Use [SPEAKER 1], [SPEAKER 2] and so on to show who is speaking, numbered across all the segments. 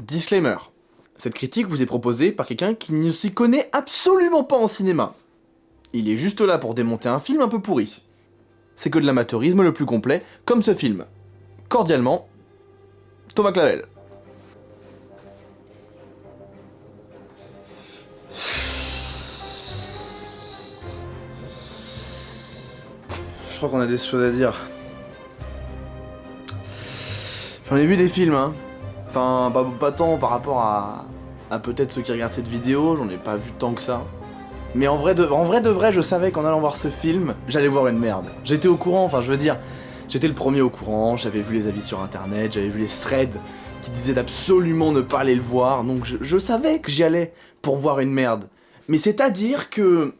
[SPEAKER 1] Disclaimer. Cette critique vous est proposée par quelqu'un qui ne s'y connaît absolument pas en cinéma. Il est juste là pour démonter un film un peu pourri. C'est que de l'amateurisme le plus complet, comme ce film. Cordialement, Thomas Clavel. Je crois qu'on a des choses à dire. J'en ai vu des films, hein. Enfin, pas tant par rapport à peut-être ceux qui regardent cette vidéo, j'en ai pas vu tant que ça. Mais en vrai de vrai, je savais qu'en allant voir ce film, j'allais voir une merde. J'étais au courant, enfin je veux dire, j'étais le premier au courant, j'avais vu les avis sur internet, j'avais vu les threads qui disaient d'absolument ne pas aller le voir, donc je savais que j'y allais pour voir une merde. Mais c'est-à-dire que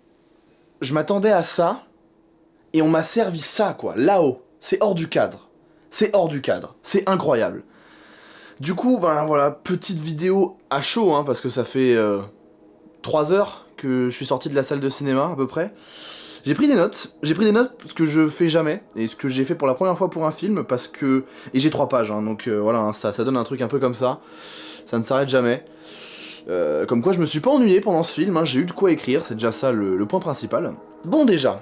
[SPEAKER 1] je m'attendais à ça, et on m'a servi ça quoi, là-haut. C'est hors du cadre. C'est hors du cadre. C'est incroyable. Du coup, ben voilà, petite vidéo à chaud, hein, parce que ça fait 3 heures que je suis sorti de la salle de cinéma, à peu près. J'ai pris des notes, ce que je fais jamais, et ce que j'ai fait pour la première fois pour un film, parce que... Et j'ai 3 pages, hein, donc voilà, hein, ça donne un truc un peu comme ça. Ça ne s'arrête jamais. Comme quoi, je me suis pas ennuyé pendant ce film, hein, j'ai eu de quoi écrire, c'est déjà ça le point principal. Bon déjà,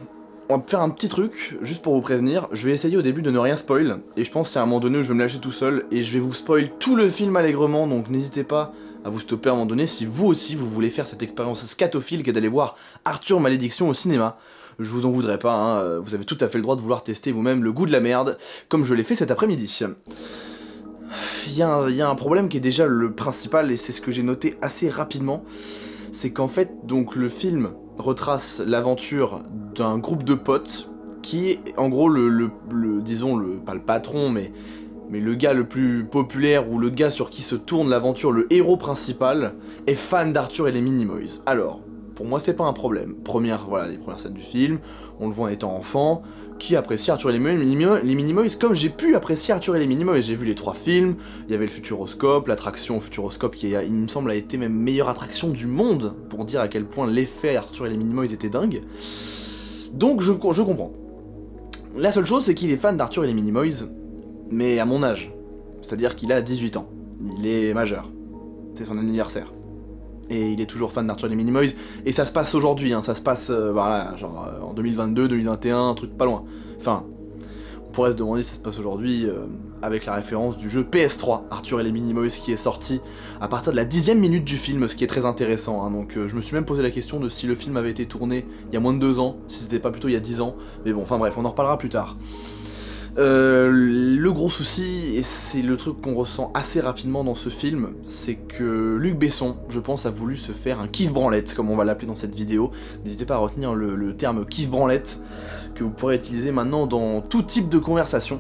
[SPEAKER 1] on va faire un petit truc, juste pour vous prévenir, je vais essayer au début de ne rien spoil, et je pense qu'à un moment donné où je vais me lâcher tout seul, et je vais vous spoil tout le film allègrement, donc n'hésitez pas à vous stopper à un moment donné si vous aussi vous voulez faire cette expérience scatophile qu'est d'aller voir Arthur Malédiction au cinéma. Je vous en voudrais pas, hein, vous avez tout à fait le droit de vouloir tester vous-même le goût de la merde, comme je l'ai fait cet après-midi. Il y a un problème qui est déjà le principal, et c'est ce que j'ai noté assez rapidement, c'est qu'en fait, donc le film retrace l'aventure d'un groupe de potes qui est en gros disons, pas le patron, mais le gars le plus populaire, ou le gars sur qui se tourne l'aventure, le héros principal, est fan d'Arthur et les Minimoys. Alors, pour moi c'est pas un problème. Voilà, les premières scènes du film, on le voit en étant enfant, qui apprécie Arthur et les Minimoys comme j'ai pu apprécier Arthur et les Minimoys. J'ai vu les 3 films, il y avait le Futuroscope, l'attraction Futuroscope qui, il me semble, a été même meilleure attraction du monde, pour dire à quel point l'effet Arthur et les Minimoys était dingue. Donc je comprends. La seule chose c'est qu'il est fan d'Arthur et les Minimoys, mais à mon âge. C'est-à-dire qu'il a 18 ans. Il est majeur. C'est son anniversaire. Et il est toujours fan d'Arthur et les Minimoys, et ça se passe aujourd'hui, hein, ça se passe, voilà, genre en 2022, 2021, un truc pas loin. Enfin, on pourrait se demander si ça se passe aujourd'hui, avec la référence du jeu PS3, Arthur et les Minimoys, qui est sorti à partir de la 10e minute du film, ce qui est très intéressant, hein, donc je me suis même posé la question de si le film avait été tourné il y a moins de 2 ans, si c'était pas plutôt il y a 10 ans, mais bon, enfin bref, on en reparlera plus tard. Le gros souci, et c'est le truc qu'on ressent assez rapidement dans ce film, c'est que Luc Besson, je pense, a voulu se faire un kiff-branlette, comme on va l'appeler dans cette vidéo. N'hésitez pas à retenir le terme kiff-branlette, que vous pourrez utiliser maintenant dans tout type de conversation.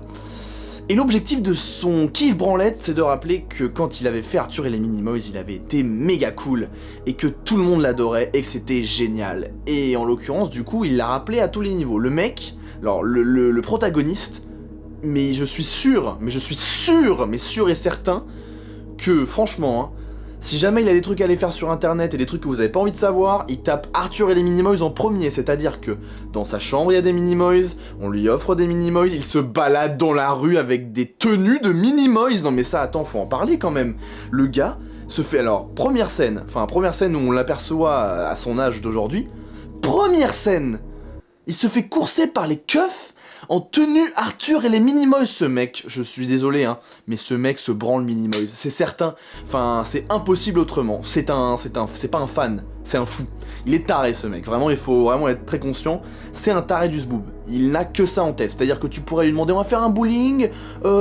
[SPEAKER 1] Et l'objectif de son kiff-branlette, c'est de rappeler que quand il avait fait Arthur et les Minimoys, il avait été méga cool, et que tout le monde l'adorait, et que c'était génial. Et en l'occurrence, du coup, il l'a rappelé à tous les niveaux. Le mec, alors le protagoniste, mais je suis sûr et certain que, franchement, hein, si jamais il a des trucs à aller faire sur internet et des trucs que vous avez pas envie de savoir, il tape Arthur et les Minimoys en premier, c'est-à-dire que dans sa chambre il y a des Minimoys, on lui offre des Minimoys, il se balade dans la rue avec des tenues de Minimoys, non mais ça, attends, faut en parler quand même. Le gars se fait, alors, première scène où on l'aperçoit à son âge d'aujourd'hui, première scène, il se fait courser par les keufs en tenue Arthur et les Minimoys. Ce mec, je suis désolé, hein, mais ce mec se branle Minimoys, c'est certain. Enfin, c'est impossible autrement. C'est pas un fan, c'est un fou. Il est taré, ce mec. Vraiment, il faut vraiment être très conscient. C'est un taré du zboob. Il n'a que ça en tête. C'est-à-dire que tu pourrais lui demander, on va faire un bowling,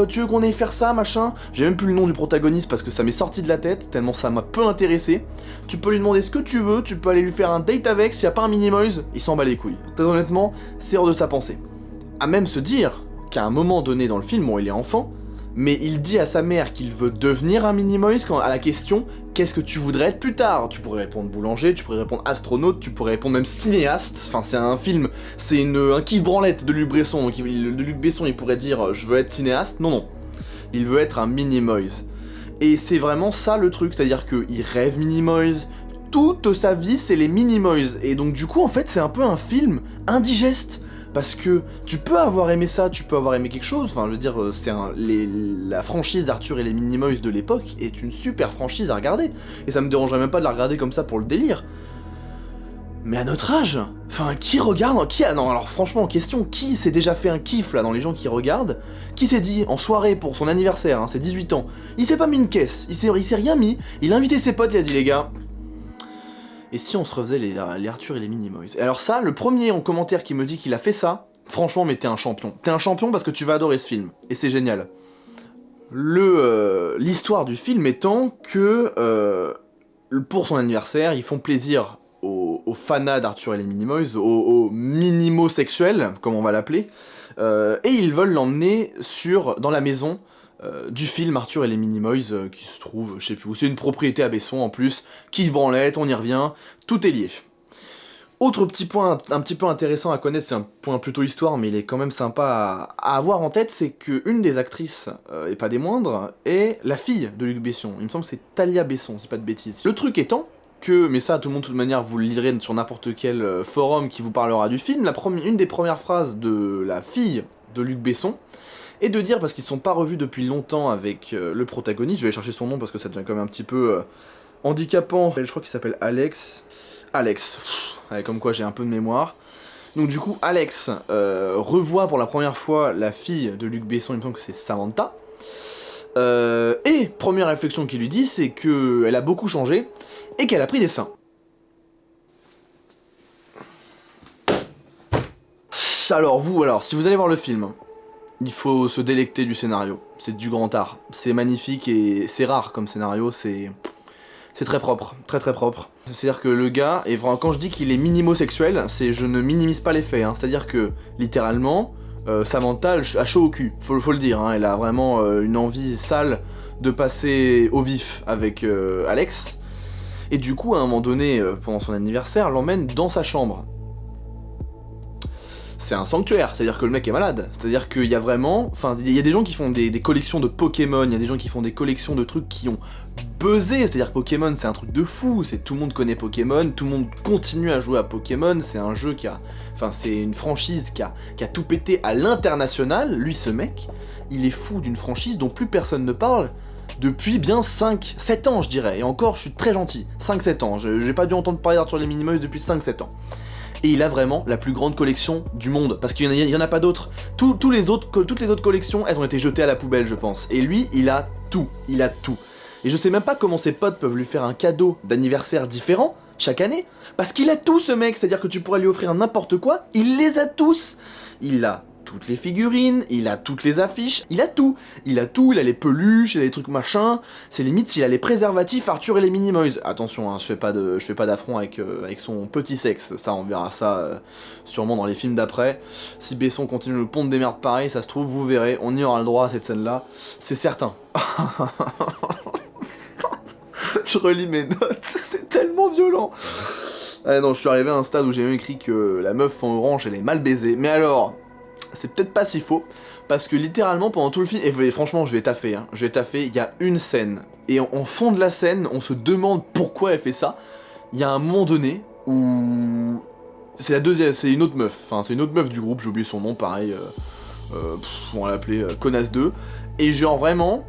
[SPEAKER 1] tu veux qu'on aille faire ça, machin. J'ai même plus le nom du protagoniste parce que ça m'est sorti de la tête, tellement ça m'a peu intéressé. Tu peux lui demander ce que tu veux, tu peux aller lui faire un date avec, s'il n'y a pas un Minimoys, il s'en bat les couilles. Très honnêtement, c'est hors de sa pensée. À même se dire qu'à un moment donné dans le film, bon, il est enfant, mais il dit à sa mère qu'il veut devenir un Minimoys quand à la question « Qu'est-ce que tu voudrais être plus tard ?» Tu pourrais répondre boulanger, tu pourrais répondre astronaute, tu pourrais répondre même cinéaste, enfin c'est un film, c'est un kiff-branlette de Luc Besson, donc Luc Besson il pourrait dire « Je veux être cinéaste », non, il veut être un Minimoys. Et c'est vraiment ça le truc, c'est-à-dire qu'il rêve Minimoys, toute sa vie c'est les Minimoys, et donc du coup en fait c'est un peu un film indigeste, parce que tu peux avoir aimé ça, tu peux avoir aimé quelque chose, enfin je veux dire, la franchise d'Arthur et les Minimoys de l'époque est une super franchise à regarder, et ça me dérangerait même pas de la regarder comme ça pour le délire. Mais à notre âge, enfin qui regarde, non alors franchement en question, qui s'est déjà fait un kiff là dans les gens qui regardent, qui s'est dit en soirée pour son anniversaire, c'est 18 ans, il s'est pas mis une caisse, il s'est rien mis, il a invité ses potes, il a dit les gars, et si on se refaisait les Arthur et les Minimoys? Et alors ça, le premier en commentaire qui me dit qu'il a fait ça, franchement mais t'es un champion. T'es un champion parce que tu vas adorer ce film, et c'est génial. L'histoire du film étant que, pour son anniversaire, ils font plaisir aux fanats d'Arthur et les Minimoys, aux minimosexuels, comme on va l'appeler, et ils veulent l'emmener dans la maison du film Arthur et les Minimoys, qui se trouve, je sais plus où, c'est une propriété à Besson en plus, qui se branlette, on y revient, tout est lié. Autre petit point un petit peu intéressant à connaître, c'est un point plutôt histoire, mais il est quand même sympa à avoir en tête, c'est qu'une des actrices, et pas des moindres, est la fille de Luc Besson. Il me semble que c'est Thalia Besson, si pas de bêtises. Le truc étant que, mais ça tout le monde de toute manière vous le lirez sur n'importe quel forum qui vous parlera du film, une des premières phrases de la fille de Luc Besson est de dire, parce qu'ils sont pas revus depuis longtemps avec le protagoniste, je vais aller chercher son nom parce que ça devient quand même un petit peu handicapant, je crois qu'il s'appelle Alex, ouais, comme quoi j'ai un peu de mémoire. Donc du coup Alex revoit pour la première fois la fille de Luc Besson, il me semble que c'est Samantha, et première réflexion qu'il lui dit, c'est qu'elle a beaucoup changé, et qu'elle a pris des seins. Alors, si vous allez voir le film, il faut se délecter du scénario. C'est du grand art. C'est magnifique et c'est rare comme scénario, c'est très propre, très propre. C'est-à-dire que le gars, et vraiment, quand je dis qu'il est minimosexuel, je ne minimise pas les faits, hein. C'est-à-dire que, littéralement, Samantha a chaud au cul, faut le dire, hein. Elle a vraiment une envie sale de passer au vif avec Alex. Et du coup, à un moment donné, pendant son anniversaire, l'emmène dans sa chambre. C'est un sanctuaire, c'est-à-dire que le mec est malade. C'est-à-dire qu'il y a vraiment... Enfin, il y a des gens qui font des collections de Pokémon, il y a des gens qui font des collections de trucs qui ont buzzé. C'est-à-dire que Pokémon, c'est un truc de fou. Tout le monde connaît Pokémon, tout le monde continue à jouer à Pokémon. C'est un jeu qui a... Enfin, c'est une franchise qui a tout pété à l'international. Lui, ce mec, il est fou d'une franchise dont plus personne ne parle depuis bien 5-7 ans, je dirais. Et encore, je suis très gentil. 5-7 ans. J'ai pas dû entendre parler d'Arthur et les Minimoys depuis 5-7 ans. Et il a vraiment la plus grande collection du monde, parce qu'il y en a pas d'autres. Toutes les autres collections, elles ont été jetées à la poubelle, je pense. Et lui, il a tout. Et je sais même pas comment ses potes peuvent lui faire un cadeau d'anniversaire différent chaque année, parce qu'il a tout, ce mec. C'est-à-dire que tu pourrais lui offrir n'importe quoi, il les a tous. Il a toutes les figurines, il a toutes les affiches, il a tout, il a les peluches, il a les trucs machin, c'est limite s'il a les préservatifs Arthur et les Minimoys. Attention, hein, je fais pas d'affront avec son petit sexe, ça on verra ça sûrement dans les films d'après. Si Besson continue le pont des merdes pareil, ça se trouve, vous verrez, on y aura le droit à cette scène-là, c'est certain. Je relis mes notes, c'est tellement violent. Ah non, je suis arrivé à un stade où j'ai même écrit que la meuf en orange, elle est mal baisée, mais alors... C'est peut-être pas si faux, parce que littéralement pendant tout le film, et franchement je vais taffer, il y a une scène, et en fond de la scène, on se demande pourquoi elle fait ça. Il y a un moment donné où... c'est une autre meuf, c'est une autre meuf du groupe, j'ai oublié son nom, pareil, on va l'appeler Connasse 2, et genre vraiment,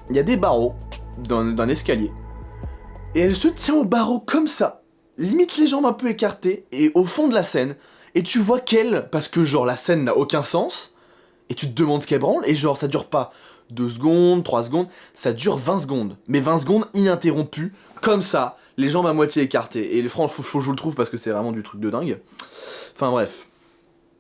[SPEAKER 1] il y a des barreaux d'un escalier, et elle se tient aux barreaux comme ça, limite les jambes un peu écartées, et au fond de la scène, et tu vois qu'elle, parce que genre la scène n'a aucun sens, et tu te demandes ce qu'elle branle, et genre ça dure pas 2 secondes, 3 secondes, ça dure 20 secondes. Mais 20 secondes ininterrompues, comme ça, les jambes à moitié écartées. Et franchement, faut que je vous le trouve parce que c'est vraiment du truc de dingue. Enfin bref,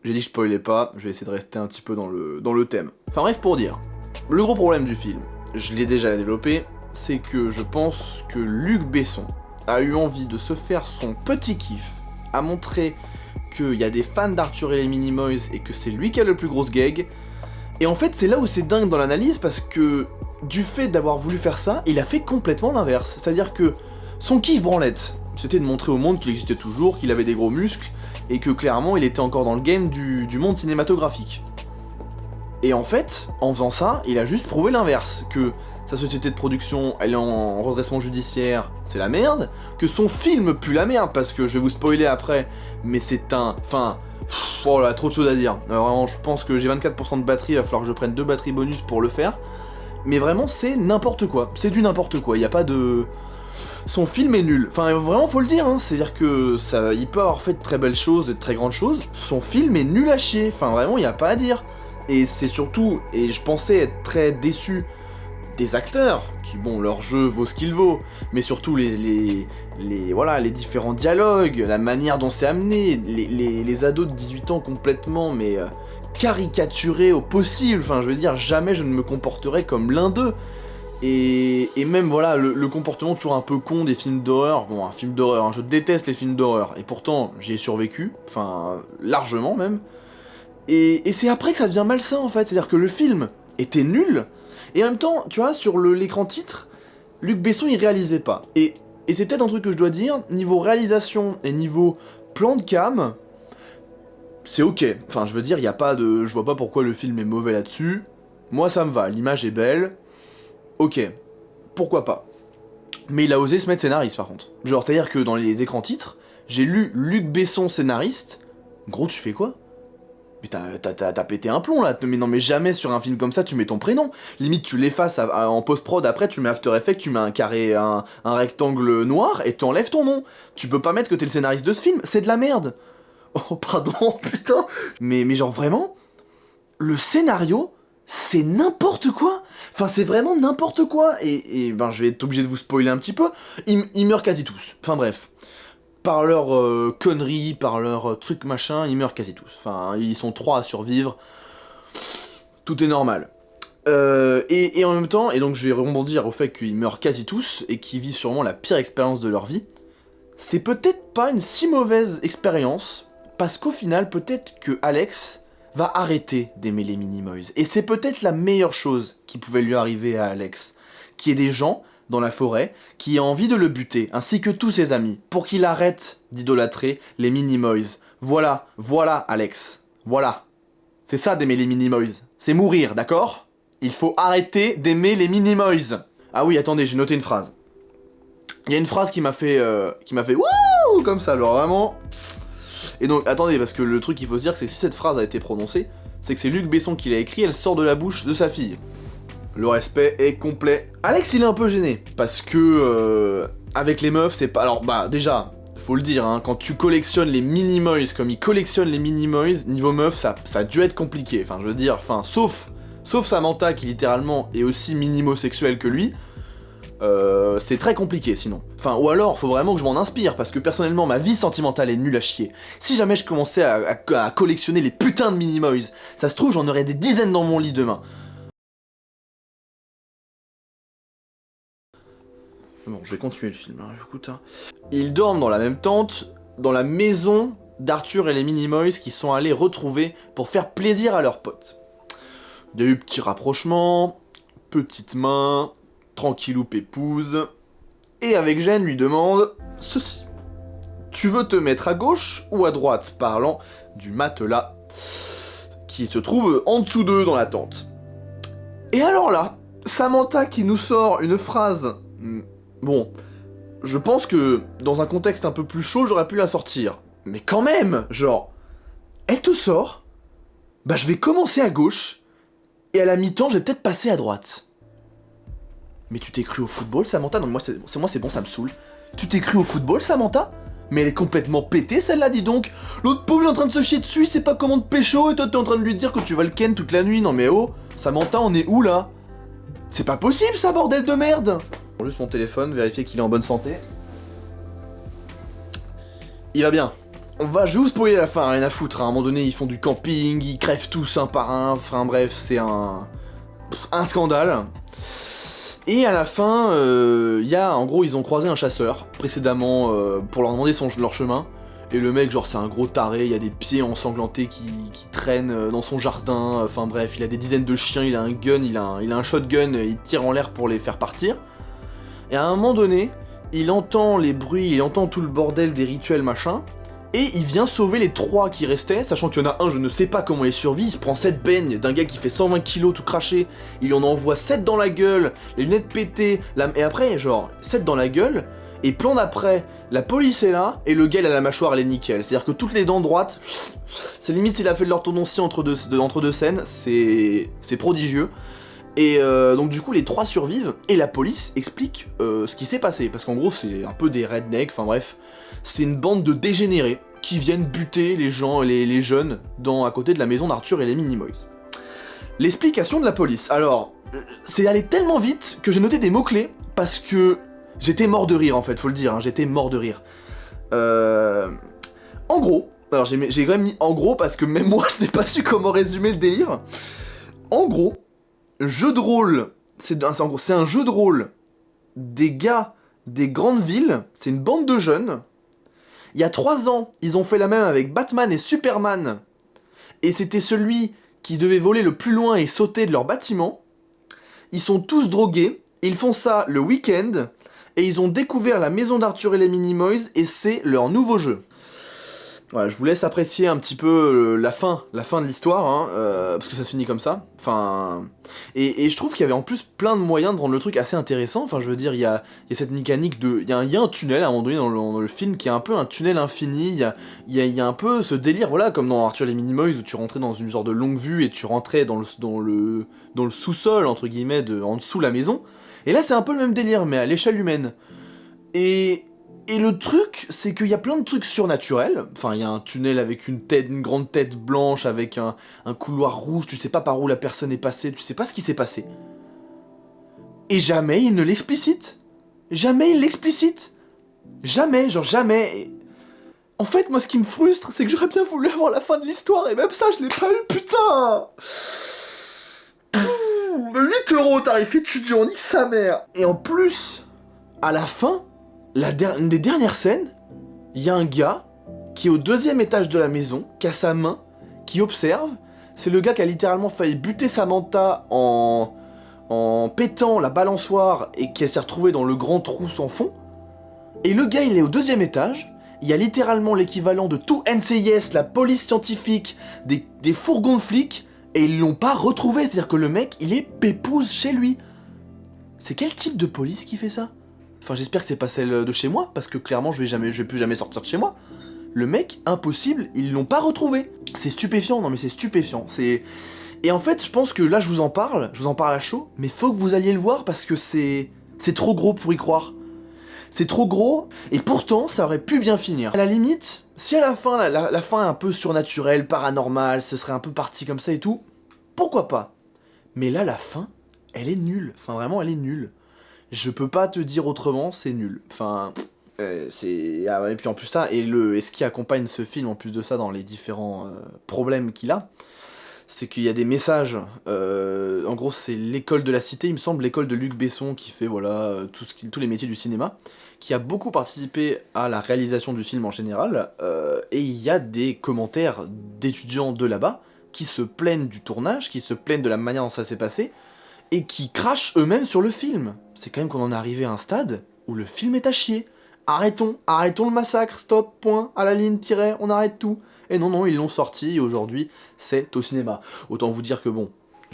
[SPEAKER 1] j'ai dit que je spoilais pas, je vais essayer de rester un petit peu dans le thème. Enfin bref, pour dire, le gros problème du film, je l'ai déjà développé, c'est que je pense que Luc Besson a eu envie de se faire son petit kiff, à montrer qu'il y a des fans d'Arthur et les Minimoys et que c'est lui qui a le plus grosse gag. Et en fait, c'est là où c'est dingue dans l'analyse, parce que du fait d'avoir voulu faire ça, il a fait complètement l'inverse. C'est-à-dire que son kiff branlette, c'était de montrer au monde qu'il existait toujours, qu'il avait des gros muscles, et que clairement il était encore dans le game du monde cinématographique. Et en fait, en faisant ça, il a juste prouvé l'inverse, que sa société de production, elle est en redressement judiciaire, c'est la merde, que son film pue la merde, parce que je vais vous spoiler après, mais c'est un... Enfin, Oh là, trop de choses à dire. Vraiment, je pense que j'ai 24% de batterie, il va falloir que je prenne 2 batteries bonus pour le faire. Mais vraiment, c'est n'importe quoi. C'est du n'importe quoi. Il n'y a pas de... Son film est nul. Enfin, vraiment, faut le dire, hein. C'est-à-dire que ça, il peut avoir fait de très belles choses, de très grandes choses. Son film est nul à chier. Enfin, vraiment, il n'y a pas à dire. Et c'est surtout... Et je pensais être très déçu des acteurs, qui, bon, leur jeu vaut ce qu'il vaut, mais surtout voilà, les différents dialogues, la manière dont c'est amené, les ados de 18 ans complètement, mais caricaturés au possible, enfin, je veux dire, jamais je ne me comporterai comme l'un d'eux. Et même, voilà, le comportement toujours un peu con des films d'horreur, bon, un film d'horreur, hein, je déteste les films d'horreur, et pourtant, j'y ai survécu, enfin, largement même, et c'est après que ça devient malsain, en fait, c'est-à-dire que le film était nul, et en même temps, tu vois, sur l'écran titre, Luc Besson, il réalisait pas. Et c'est peut-être un truc que je dois dire, niveau réalisation et niveau plan de cam, c'est ok. Enfin, je veux dire, il y a pas de... Je vois pas pourquoi le film est mauvais là-dessus. Moi, ça me va, l'image est belle. Ok, pourquoi pas. Mais il a osé se mettre scénariste, par contre. Genre, c'est-à-dire que dans les écrans titres, j'ai lu Luc Besson scénariste. Gros, tu fais quoi ? Mais t'as pété un plomb là, mais non mais jamais sur un film comme ça tu mets ton prénom. Limite tu l'effaces en post-prod, après tu mets After Effects, tu mets un carré, un rectangle noir et t'enlèves ton nom. Tu peux pas mettre que t'es le scénariste de ce film, c'est de la merde. Oh pardon, putain. Mais genre vraiment, le scénario, c'est n'importe quoi. Enfin c'est vraiment n'importe quoi. Et ben je vais être obligé de vous spoiler un petit peu. Ils meurent quasi tous. Enfin bref. Par leur conneries, par leur truc machin, ils meurent quasi tous. Enfin, ils sont 3 à survivre. Tout est normal. Et en même temps, et donc je vais rebondir au fait qu'ils meurent quasi tous, et qu'ils vivent sûrement la pire expérience de leur vie, c'est peut-être pas une si mauvaise expérience, parce qu'au final, peut-être que Alex va arrêter d'aimer les Minimoys. Et c'est peut-être la meilleure chose qui pouvait lui arriver à Alex. Qu'il y ait des gens dans la forêt, qui a envie de le buter, ainsi que tous ses amis, pour qu'il arrête d'idolâtrer les Minimoys. Voilà, Alex. Voilà. C'est ça d'aimer les Minimoys. C'est mourir, d'accord ? Il faut arrêter d'aimer les Minimoys. Ah oui, attendez, j'ai noté une phrase. Il y a une phrase qui m'a fait wouh comme ça, genre vraiment. Et donc, attendez, parce que le truc qu'il faut se dire, c'est que si cette phrase a été prononcée, c'est que c'est Luc Besson qui l'a écrit, elle sort de la bouche de sa fille. Le respect est complet. Alex, il est un peu gêné, parce que avec les meufs, c'est pas... Alors, bah, déjà, faut le dire, hein, quand tu collectionnes les Minimoys comme il collectionne les Minimoys, niveau meuf, ça a dû être compliqué. Enfin, je veux dire, enfin, sauf Samantha, qui littéralement est aussi minimosexuelle que lui, c'est très compliqué, sinon. Enfin, ou alors, faut vraiment que je m'en inspire, parce que personnellement, ma vie sentimentale est nulle à chier. Si jamais je commençais à collectionner les putains de Minimoys, ça se trouve, j'en aurais des dizaines dans mon lit demain. Bon, je vais continuer le film, hein, écoute. Hein. Ils dorment dans la même tente, dans la maison d'Arthur et les Minimoys qui sont allés retrouver pour faire plaisir à leurs potes. Il y a eu petit rapprochement, petite main, tranquillou pépouse, et avec gêne lui demande ceci. Tu veux te mettre à gauche ou à droite, parlant du matelas qui se trouve en dessous d'eux dans la tente. Et alors là, Samantha qui nous sort une phrase... Bon, je pense que dans un contexte un peu plus chaud, j'aurais pu la sortir. Mais quand même, genre, elle te sort, bah je vais commencer à gauche, et à la mi-temps, je vais peut-être passer à droite. Mais tu t'es cru au football, Samantha? Non, moi c'est bon, ça me saoule. Tu t'es cru au football, Samantha? Mais elle est complètement pétée, celle-là, dis donc. L'autre pauvre, il est en train de se chier dessus, il sait pas comment te pécho, et toi t'es en train de lui dire que tu vas le ken toute la nuit. Non mais oh, Samantha, on est où, là? C'est pas possible, ça, bordel de merde! Juste mon téléphone, vérifier qu'il est en bonne santé. Il va bien. Je vais vous spoiler la fin, rien à foutre. Hein. À un moment donné, ils font du camping, ils crèvent tous un par un. Enfin bref, c'est un scandale. Et à la fin, en gros, ils ont croisé un chasseur précédemment pour leur demander leur chemin. Et le mec, genre, c'est un gros taré, il y a des pieds ensanglantés qui traînent dans son jardin. Enfin bref, il a des dizaines de chiens, il a un gun, il a un shotgun, il tire en l'air pour les faire partir. Et à un moment donné, il entend les bruits, il entend tout le bordel des rituels machin, et il vient sauver les 3 qui restaient, sachant qu'il y en a un, je ne sais pas comment il survit, il se prend 7 beignes d'un gars qui fait 120 kilos tout craché, il en envoie 7 dans la gueule, les lunettes pétées, et après, genre, 7 dans la gueule, Et plan d'après, la police est là, et le gars, il a la mâchoire, elle est nickel. C'est-à-dire que toutes les dents droites, c'est limite s'il a fait de l'orthodontie entre deux scènes, c'est prodigieux. Et donc du coup, les 3 survivent, et la police explique ce qui s'est passé. Parce qu'en gros, c'est un peu des rednecks, enfin bref, c'est une bande de dégénérés qui viennent buter les gens, les jeunes, à côté de la maison d'Arthur et les Minimoys. L'explication de la police. Alors, c'est allé tellement vite que j'ai noté des mots-clés, parce que j'étais mort de rire en fait, faut le dire, hein, j'étais mort de rire. En gros, alors j'ai quand même mis en gros parce que même moi je n'ai pas su comment résumer le délire. En gros, jeu de rôle, c'est un jeu de rôle des gars des grandes villes, c'est une bande de jeunes. Il y a 3 ans, ils ont fait la même avec Batman et Superman, et c'était celui qui devait voler le plus loin et sauter de leur bâtiment. Ils sont tous drogués, ils font ça le week-end, et ils ont découvert la maison d'Arthur et les Minimoys, et c'est leur nouveau jeu. Voilà, je vous laisse apprécier un petit peu la fin de l'histoire, hein, parce que ça se finit comme ça. Enfin, et je trouve qu'il y avait en plus plein de moyens de rendre le truc assez intéressant. Enfin, je veux dire, il y a cette mécanique de... Il y a un tunnel à un moment donné dans le film qui est un peu un tunnel infini. Il y a un peu ce délire, voilà, comme dans Arthur et les Minimoys, où tu rentrais dans une genre de longue vue et tu rentrais dans le sous-sol, entre guillemets, en dessous de la maison. Et là, c'est un peu le même délire, mais à l'échelle humaine. Et le truc, c'est qu'il y a plein de trucs surnaturels. Enfin, il y a un tunnel avec une grande tête blanche, avec un couloir rouge, tu sais pas par où la personne est passée, tu sais pas ce qui s'est passé. Et jamais il ne l'explicite. Jamais il l'explicite. Jamais, genre jamais. Et... En fait, moi, ce qui me frustre, c'est que j'aurais bien voulu avoir la fin de l'histoire, et même ça, je l'ai pas eu, putain. 8 € tarif étudiant, nique sa mère. Et en plus, à la fin... une des dernières scènes, il y a un gars qui est au 2e étage de la maison, qui a sa main, qui observe. C'est le gars qui a littéralement failli buter Samantha en pétant la balançoire et qui s'est retrouvé dans le grand trou sans fond. Et le gars, il est au 2e étage. Il y a littéralement l'équivalent de tout NCIS, la police scientifique, des fourgons de flics, et ils l'ont pas retrouvé. C'est-à-dire que le mec, il est pépouze chez lui. C'est quel type de police qui fait ça ? Enfin, j'espère que c'est pas celle de chez moi, parce que clairement, je vais plus jamais sortir de chez moi. Le mec, impossible, ils l'ont pas retrouvé. C'est stupéfiant, non mais c'est stupéfiant. Et en fait, je pense que là, je vous en parle à chaud, mais faut que vous alliez le voir parce que c'est trop gros pour y croire. C'est trop gros, et pourtant, ça aurait pu bien finir. À la limite, si à la fin, la fin est un peu surnaturelle, paranormale, ce serait un peu parti comme ça et tout, pourquoi pas? Mais là, la fin, elle est nulle. Enfin, vraiment, elle est nulle. Je peux pas te dire autrement, c'est nul. Enfin, c'est... Ah ouais, et puis en plus ça, et ce qui accompagne ce film, en plus de ça, dans les différents problèmes qu'il a, c'est qu'il y a des messages. En gros, c'est l'école de la cité, il me semble, l'école de Luc Besson, qui fait, voilà, tous les métiers du cinéma, qui a beaucoup participé à la réalisation du film en général, et il y a des commentaires d'étudiants de là-bas qui se plaignent du tournage, qui se plaignent de la manière dont ça s'est passé, et qui crachent eux-mêmes sur le film. C'est quand même qu'on en est arrivé à un stade où le film est à chier. Arrêtons le massacre, stop, point, à la ligne, tiret, on arrête tout. Et non, ils l'ont sorti, et aujourd'hui, c'est au cinéma. Autant vous dire que bon,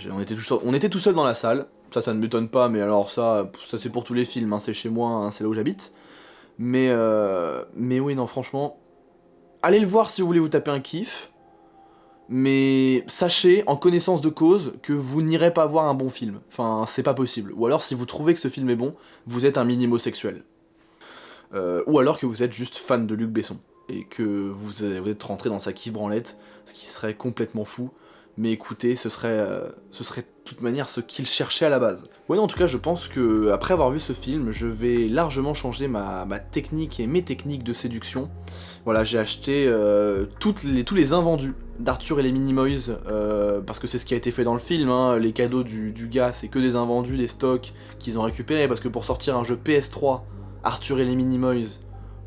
[SPEAKER 1] on était tout seul dans la salle, ça ne m'étonne pas, mais alors ça c'est pour tous les films, hein, c'est chez moi, hein, c'est là où j'habite. Mais oui, non, franchement, allez le voir si vous voulez vous taper un kiff. Mais sachez, en connaissance de cause, que vous n'irez pas voir un bon film. Enfin, c'est pas possible. Ou alors, si vous trouvez que ce film est bon, vous êtes un minimosexuel. Ou alors que vous êtes juste fan de Luc Besson. Et que vous êtes rentré dans sa kiff-branlette, ce qui serait complètement fou. Mais écoutez, ce serait de toute manière ce qu'il cherchait à la base. Ouais, non, en tout cas, je pense que après avoir vu ce film, je vais largement changer ma technique et mes techniques de séduction. Voilà, j'ai acheté tous les invendus d'Arthur et les Minimoys, parce que c'est ce qui a été fait dans le film, hein. Les cadeaux du gars, c'est que des invendus, des stocks qu'ils ont récupérés, parce que pour sortir un jeu PS3, Arthur et les Minimoys,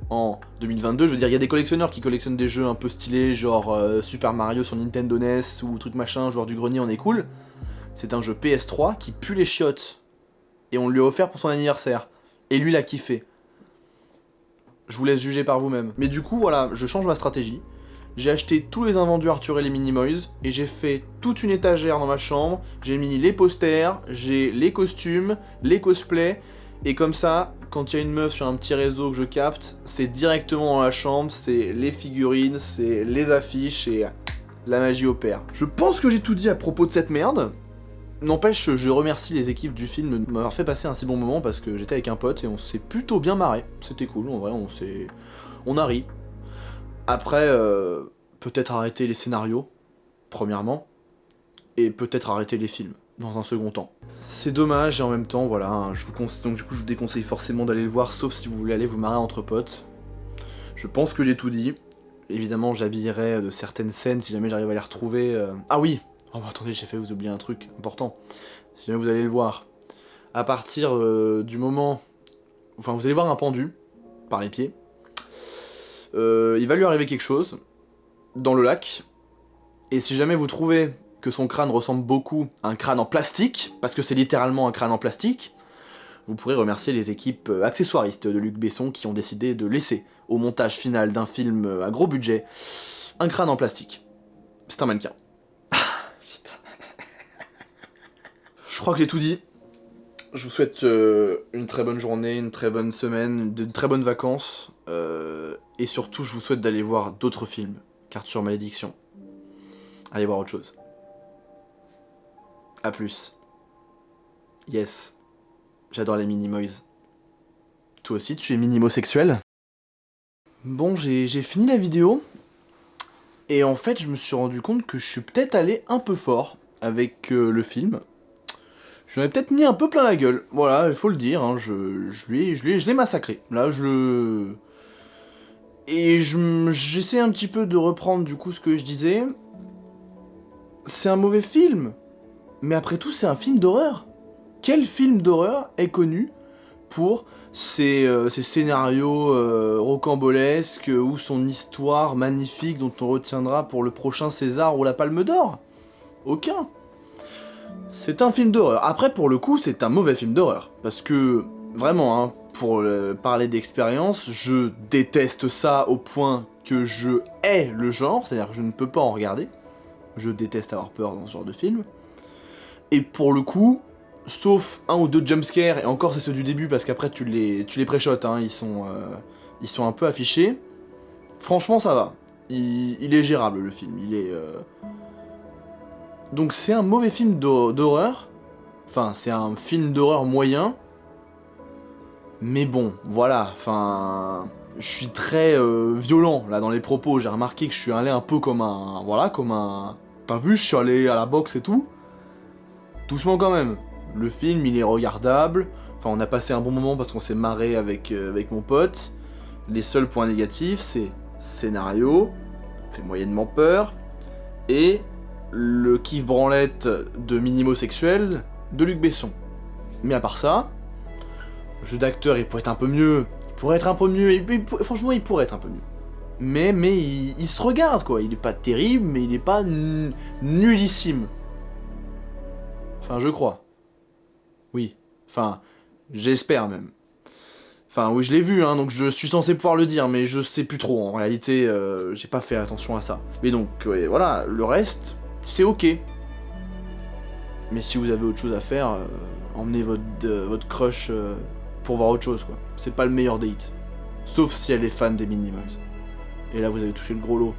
[SPEAKER 1] en 2022, je veux dire, il y a des collectionneurs qui collectionnent des jeux un peu stylés, genre Super Mario sur Nintendo NES, ou truc machin, joueur du grenier, on est cool. C'est un jeu PS3 qui pue les chiottes, et on lui a offert pour son anniversaire, et lui l'a kiffé. Je vous laisse juger par vous-même. Mais du coup, voilà, je change ma stratégie. J'ai acheté tous les invendus Arthur et les Minimoys, et j'ai fait toute une étagère dans ma chambre, j'ai mis les posters, j'ai les costumes, les cosplays, et comme ça, quand il y a une meuf sur un petit réseau que je capte, c'est directement dans la chambre, c'est les figurines, c'est les affiches et la magie opère. Je pense que j'ai tout dit à propos de cette merde. N'empêche, je remercie les équipes du film de m'avoir fait passer un si bon moment parce que j'étais avec un pote et on s'est plutôt bien marré. C'était cool, en vrai, on a ri. Après, peut-être arrêter les scénarios, premièrement, et peut-être arrêter les films, dans un second temps. C'est dommage et en même temps, voilà, hein, donc du coup je vous déconseille forcément d'aller le voir, sauf si vous voulez aller vous marrer entre potes. Je pense que j'ai tout dit. Évidemment, j'habillerai de certaines scènes si jamais j'arrive à les retrouver. Ah oui! Oh bah attendez, j'ai fait vous oublier un truc important. Si jamais vous allez le voir, à partir du moment... Enfin, vous allez voir un pendu, par les pieds. Il va lui arriver quelque chose, dans le lac. Et si jamais vous trouvez que son crâne ressemble beaucoup à un crâne en plastique, parce que c'est littéralement un crâne en plastique, vous pourrez remercier les équipes accessoiristes de Luc Besson qui ont décidé de laisser au montage final d'un film à gros budget un crâne en plastique. C'est un mannequin. Je crois que j'ai tout dit. Je vous souhaite une très bonne journée, une très bonne semaine, de très bonnes vacances. Et surtout, je vous souhaite d'aller voir d'autres films qu'Arthur Malédiction. Allez voir autre chose. A plus. Yes. J'adore les minimoys. Toi aussi, tu es minimosexuel? Bon, j'ai fini la vidéo. Et en fait, je me suis rendu compte que je suis peut-être allé un peu fort avec le film. J'en ai peut-être mis un peu plein la gueule. Voilà, il faut le dire, hein, je l'ai massacré. Là, Et j'essaie un petit peu de reprendre du coup ce que je disais. C'est un mauvais film. Mais après tout, c'est un film d'horreur. Quel film d'horreur est connu pour ses scénarios rocambolesques ou son histoire magnifique dont on retiendra pour le prochain César ou la Palme d'Or? Aucun. C'est un film d'horreur. Après, pour le coup, c'est un mauvais film d'horreur. Parce que, vraiment, hein, pour parler d'expérience, je déteste ça au point que je hais le genre, c'est-à-dire que je ne peux pas en regarder. Je déteste avoir peur dans ce genre de film. Et pour le coup, sauf un ou deux jumpscares, et encore c'est ceux du début parce qu'après tu les pré-shots, hein, ils sont un peu affichés. Franchement, ça va. Il est gérable le film, Donc c'est un mauvais film d'horreur. Enfin, c'est un film d'horreur moyen. Mais bon, voilà, enfin... Je suis très violent, là, dans les propos. J'ai remarqué que je suis allé un peu comme un... Voilà, comme un... T'as vu, je suis allé à la boxe et tout. Doucement quand même. Le film, il est regardable. Enfin, on a passé un bon moment parce qu'on s'est marré avec mon pote. Les seuls points négatifs, c'est scénario, fait moyennement peur, et le kiff branlette de minimosexuel de Luc Besson. Mais à part ça, le jeu d'acteur, il pourrait être un peu mieux. Il pourrait être un peu mieux. Franchement, il pourrait être un peu mieux. Mais il se regarde, quoi. Il est pas terrible, mais il est pas nullissime. Enfin, je crois. Oui. Enfin, j'espère même. Enfin, oui, je l'ai vu, hein, donc je suis censé pouvoir le dire, mais je sais plus trop. En réalité, j'ai pas fait attention à ça. Mais donc, ouais, voilà, le reste, c'est ok. Mais si vous avez autre chose à faire, emmenez votre crush pour voir autre chose, quoi. C'est pas le meilleur date. Sauf si elle est fan des Minimoys. Et là, vous avez touché le gros lot.